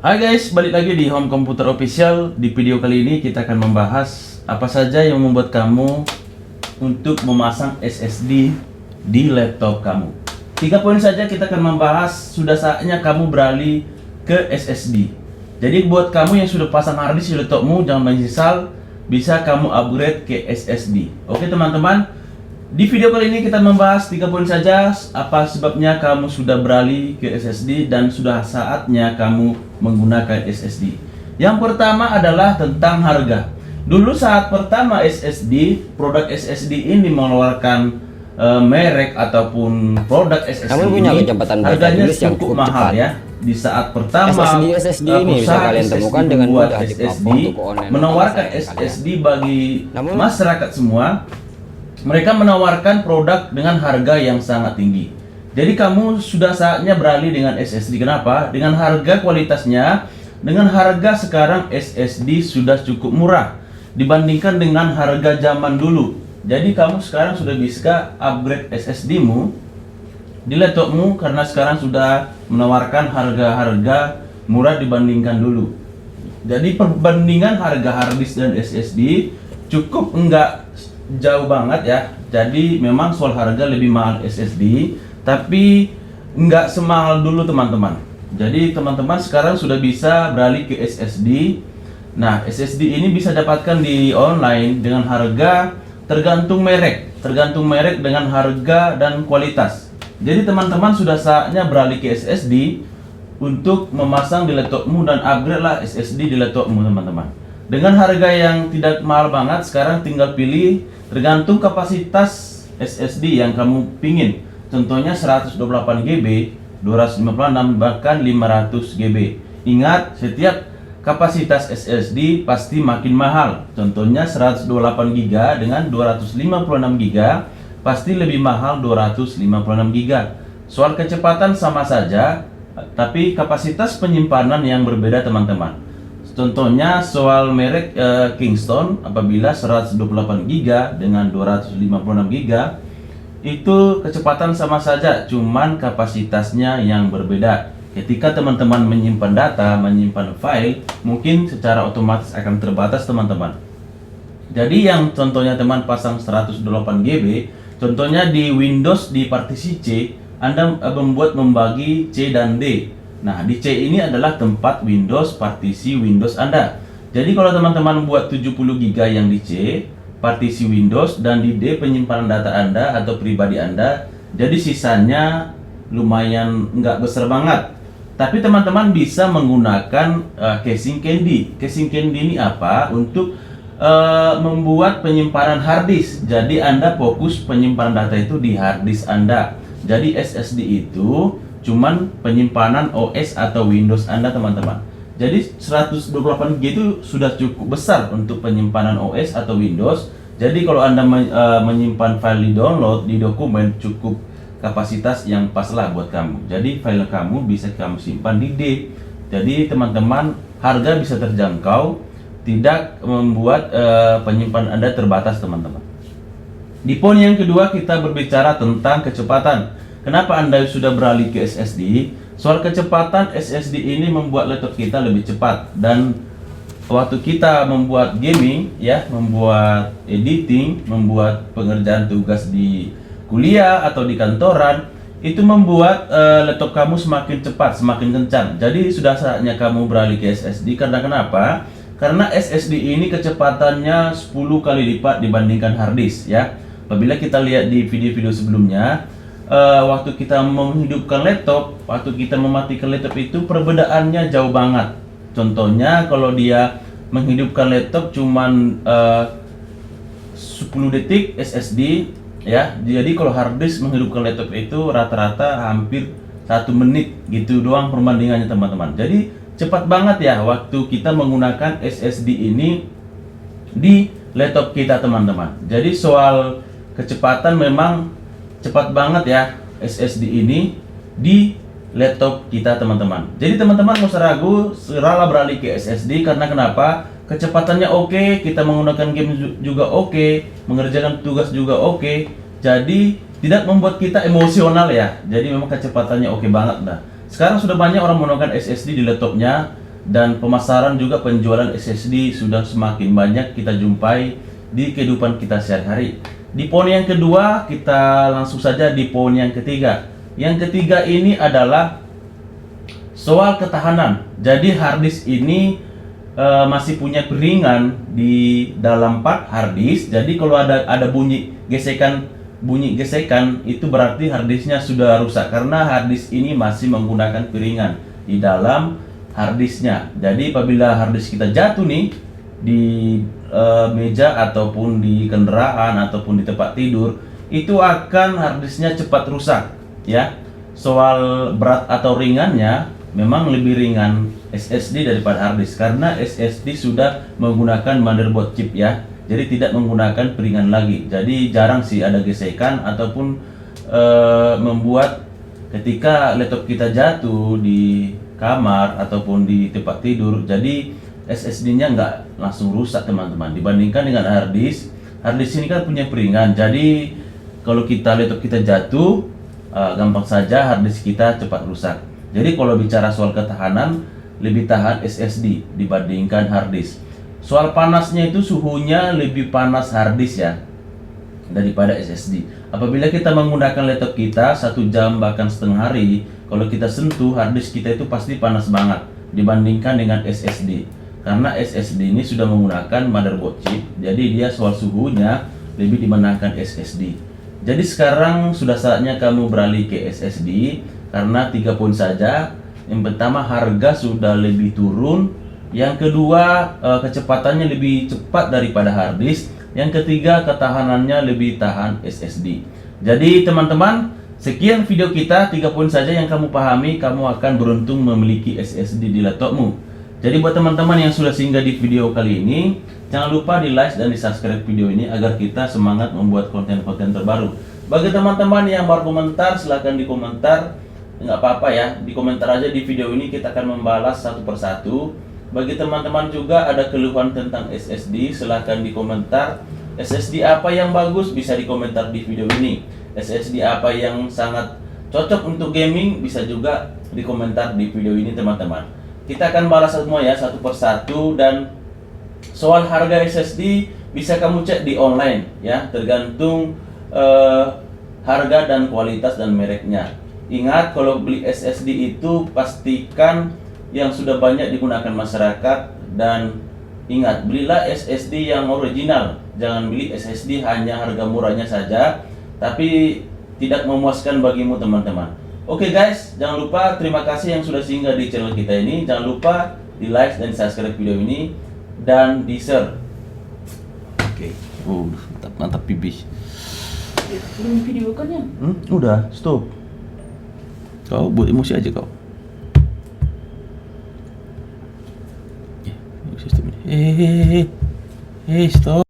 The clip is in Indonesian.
Hai guys, balik lagi di Home Computer Official. Di video kali ini kita akan membahas apa saja yang membuat kamu untuk memasang SSD di laptop kamu. 3 poin saja kita akan membahas. Sudah saatnya kamu beralih ke SSD. Jadi buat kamu yang sudah pasang harddisk di laptopmu, jangan menyesal, bisa kamu upgrade ke SSD. Oke teman-teman, di video kali ini kita membahas 3 poin saja. Apa sebabnya kamu sudah beralih ke SSD dan sudah saatnya kamu menggunakan SSD. Yang pertama adalah tentang harga. Dulu saat pertama produk SSD ini mengeluarkan merek ataupun produk SSD ini, harganya cukup mahal ya. Di saat pertama SSD ini bisa kalian temukan dengan mudah di platform toko online. Menawarkan SSD bagi masyarakat semua, mereka menawarkan produk dengan harga yang sangat tinggi. Jadi kamu sudah saatnya beralih dengan SSD. Kenapa? Dengan harga kualitasnya, dengan harga sekarang SSD sudah cukup murah dibandingkan dengan harga zaman dulu. Jadi kamu sekarang sudah bisa upgrade SSD-mu di laptopmu karena sekarang sudah menawarkan harga-harga murah dibandingkan dulu. Jadi perbandingan harga harddisk dan SSD cukup enggak jauh banget ya. Jadi memang soal harga lebih mahal SSD, tapi enggak semahal dulu teman-teman. Jadi teman-teman sekarang sudah bisa beralih ke SSD. Nah, SSD ini bisa dapatkan di online dengan harga tergantung merek dengan harga dan kualitas. Jadi teman-teman sudah saatnya beralih ke SSD untuk memasang di laptopmu dan upgrade lah SSD di laptopmu teman-teman. Dengan harga yang tidak mahal banget, sekarang tinggal pilih tergantung kapasitas SSD yang kamu pingin. Contohnya 128 GB, 256 bahkan 500 GB. Ingat, setiap kapasitas SSD pasti makin mahal. Contohnya 128 GB dengan 256 GB pasti lebih mahal 256 GB. Soal kecepatan sama saja, tapi kapasitas penyimpanan yang berbeda teman-teman. Contohnya soal merek Kingston, apabila 128 GB dengan 256 GB itu kecepatan sama saja, cuman kapasitasnya yang berbeda. Ketika teman-teman menyimpan data, menyimpan file, mungkin secara otomatis akan terbatas teman-teman. Jadi yang contohnya teman pasang 128 GB, contohnya di Windows di partisi C, Anda membagi C dan D. Nah, di C ini adalah tempat Windows, partisi Windows Anda. Jadi kalau teman-teman buat 70 GB yang di C, partisi Windows, dan di D penyimpanan data Anda atau pribadi Anda, jadi sisanya lumayan nggak besar banget. Tapi teman-teman bisa menggunakan casing candy. Casing candy ini apa? Untuk membuat penyimpanan harddisk. Jadi Anda fokus penyimpanan data itu di harddisk Anda. Jadi SSD itu cuman penyimpanan OS atau Windows Anda teman-teman. Jadi 128 GB itu sudah cukup besar untuk penyimpanan OS atau Windows. Jadi kalau Anda menyimpan file di download, di dokumen, cukup kapasitas yang pas lah buat kamu. Jadi file kamu bisa kamu simpan di D. Jadi teman-teman, harga bisa terjangkau, tidak membuat penyimpanan Anda terbatas teman-teman. Di poin yang kedua kita berbicara tentang kecepatan. Kenapa Anda sudah beralih ke SSD? Soal kecepatan, SSD ini membuat laptop kita lebih cepat, dan waktu kita membuat gaming ya, membuat editing, membuat pengerjaan tugas di kuliah atau di kantoran, itu membuat laptop kamu semakin cepat, semakin kencang. Jadi sudah saatnya kamu beralih ke SSD. Karena kenapa? Karena SSD ini kecepatannya 10 kali lipat dibandingkan harddisk ya. Apabila kita lihat di video-video sebelumnya, waktu kita menghidupkan laptop, waktu kita mematikan laptop itu perbedaannya jauh banget. Contohnya kalau dia menghidupkan laptop cuman 10 detik SSD ya. Jadi kalau harddisk menghidupkan laptop itu rata-rata hampir 1 menit gitu doang perbandingannya teman-teman. Jadi cepat banget ya waktu kita menggunakan SSD ini di laptop kita teman-teman. Jadi soal kecepatan memang cepat banget ya SSD ini di laptop kita teman-teman. Jadi teman-teman nggak usah ragu, segeralah beralih ke SSD. Karena kenapa? Kecepatannya oke, kita menggunakan game juga oke, mengerjakan tugas juga oke. Jadi tidak membuat kita emosional ya. Jadi memang kecepatannya oke banget dah. Sekarang sudah banyak orang menggunakan SSD di laptopnya. dan pemasaran juga penjualan SSD sudah semakin banyak kita jumpai di kehidupan kita sehari-hari. Di poin yang kedua, kita langsung saja di poin yang ketiga. Yang ketiga ini adalah soal ketahanan. Jadi harddisk ini masih punya piringan di dalam part harddisk. Jadi kalau ada bunyi gesekan itu berarti harddisknya sudah rusak, karena harddisk ini masih menggunakan piringan di dalam harddisknya. Jadi apabila harddisk kita jatuh nih di meja ataupun di kendaraan ataupun di tempat tidur, itu akan harddisknya cepat rusak ya. Soal berat atau ringannya, memang lebih ringan SSD daripada harddisk, karena SSD sudah menggunakan motherboard chip ya, jadi tidak menggunakan piringan lagi. Jadi jarang sih ada gesekan ataupun membuat ketika laptop kita jatuh di kamar ataupun di tempat tidur, jadi SSD-nya nggak langsung rusak teman-teman. Dibandingkan dengan harddisk ini kan punya piringan, jadi kalau laptop kita jatuh gampang saja harddisk kita cepat rusak. Jadi kalau bicara soal ketahanan, lebih tahan SSD dibandingkan harddisk. Soal panasnya itu suhunya lebih panas harddisk ya daripada SSD. Apabila kita menggunakan laptop kita 1 jam bahkan setengah hari, kalau kita sentuh harddisk kita itu pasti panas banget dibandingkan dengan SSD. Karena SSD ini sudah menggunakan motherboard chip, jadi dia soal suhunya lebih dimenangkan SSD. Jadi sekarang sudah saatnya kamu beralih ke SSD, karena 3 poin saja. Yang pertama, harga sudah lebih turun. Yang kedua, kecepatannya lebih cepat daripada harddisk. Yang ketiga, ketahanannya lebih tahan SSD. Jadi teman-teman, sekian video kita, 3 poin saja yang kamu pahami, kamu akan beruntung memiliki SSD di laptopmu. Jadi buat teman-teman yang sudah singgah di video kali ini, jangan lupa di like dan di subscribe video ini agar kita semangat membuat konten-konten terbaru. Bagi teman-teman yang baru komentar, silahkan di komentar. Nggak apa-apa ya, di komentar aja di video ini, kita akan membalas satu persatu. Bagi teman-teman juga ada keluhan tentang SSD, silahkan di komentar. SSD apa yang bagus bisa dikomentar di video ini. SSD apa yang sangat cocok untuk gaming bisa juga dikomentar di video ini teman-teman. Kita akan balas semua ya satu persatu. Dan soal harga SSD bisa kamu cek di online ya, tergantung harga dan kualitas dan mereknya. Ingat, kalau beli SSD itu pastikan yang sudah banyak digunakan masyarakat, dan ingat, belilah SSD yang original. Jangan beli SSD hanya harga murahnya saja tapi tidak memuaskan bagimu teman-teman. Oke guys, jangan lupa, terima kasih yang sudah singgah di channel kita ini. Jangan lupa di like dan subscribe video ini dan di share. Oke. Mantap pipis. Belum video kan ya? Udah, stop. Kau buat emosi aja kau. Stop.